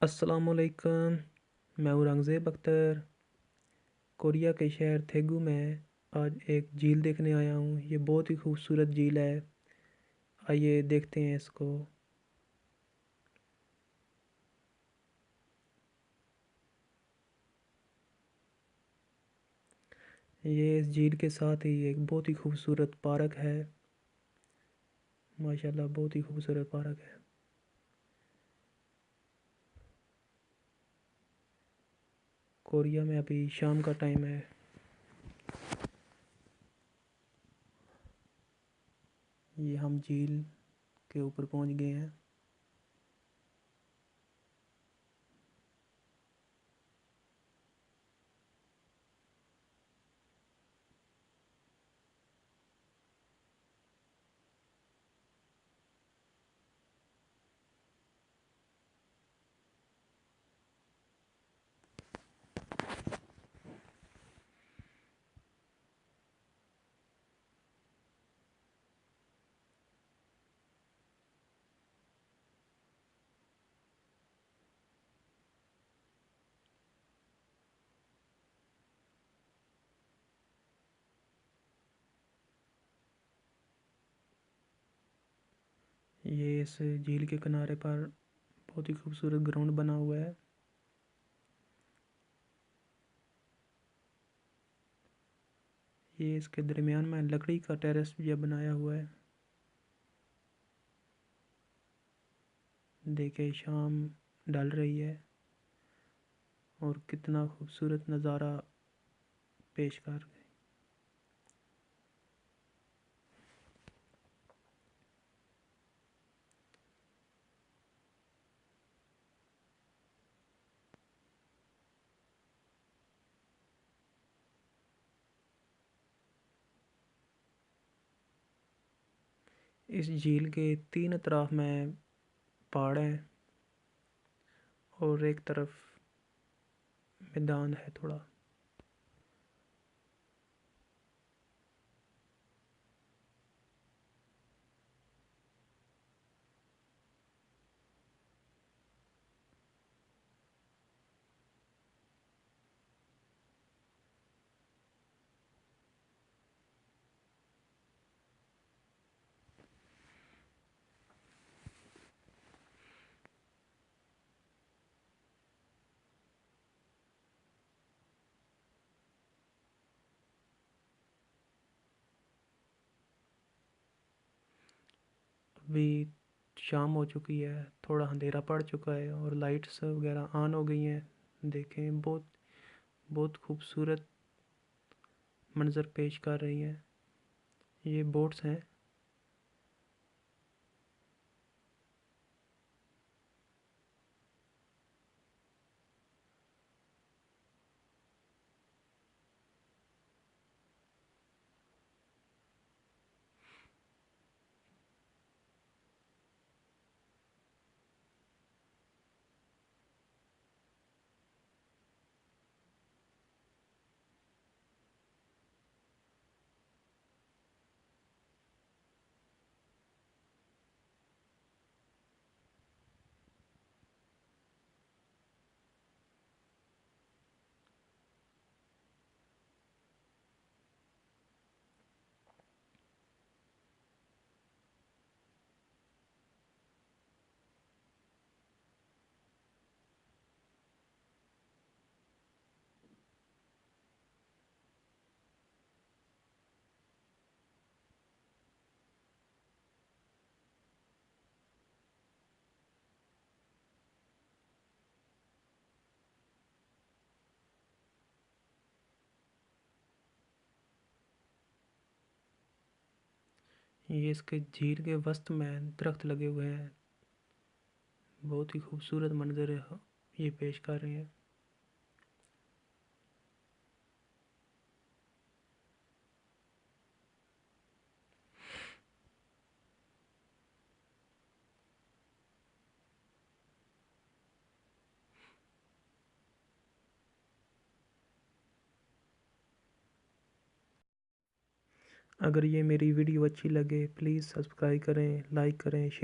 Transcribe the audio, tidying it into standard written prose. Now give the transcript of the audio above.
अस्सलामुअलैकुम। मैं हूँ औरंगज़ेब अख्तर। कोरिया के शहर थेगू में आज एक झील देखने आया हूँ। ये बहुत ही खूबसूरत झील है। आइए देखते हैं इसको। ये इस झील के साथ ही एक बहुत ही खूबसूरत पार्क है। माशाल्लाह बहुत ही खूबसूरत पार्क है। कोरिया में अभी शाम का टाइम है। ये हम झील के ऊपर पहुँच गए हैं। ये इस झील के किनारे पर बहुत ही खूबसूरत ग्राउंड बना हुआ है। ये इसके दरमियान में लकड़ी का टेरेस भी बनाया हुआ है। देखिए शाम ढल रही है और कितना खूबसूरत नज़ारा पेश कर रहे हैं। इस झील के तीन अतराफ में पहाड़ हैं और एक तरफ मैदान है थोड़ा। अभी शाम हो चुकी है, थोड़ा अंधेरा पड़ चुका है और लाइट्स वगैरह ऑन हो गई हैं। देखें बहुत बहुत खूबसूरत मंजर पेश कर रही हैं। ये बोट्स हैं। ये इसके झील के वस्त में दरख्त लगे हुए हैं। बहुत ही खूबसूरत मंजर है ये पेश कर रहे हैं। अगर ये मेरी वीडियो अच्छी लगे प्लीज़ सब्सक्राइब करें, लाइक करें, शेयर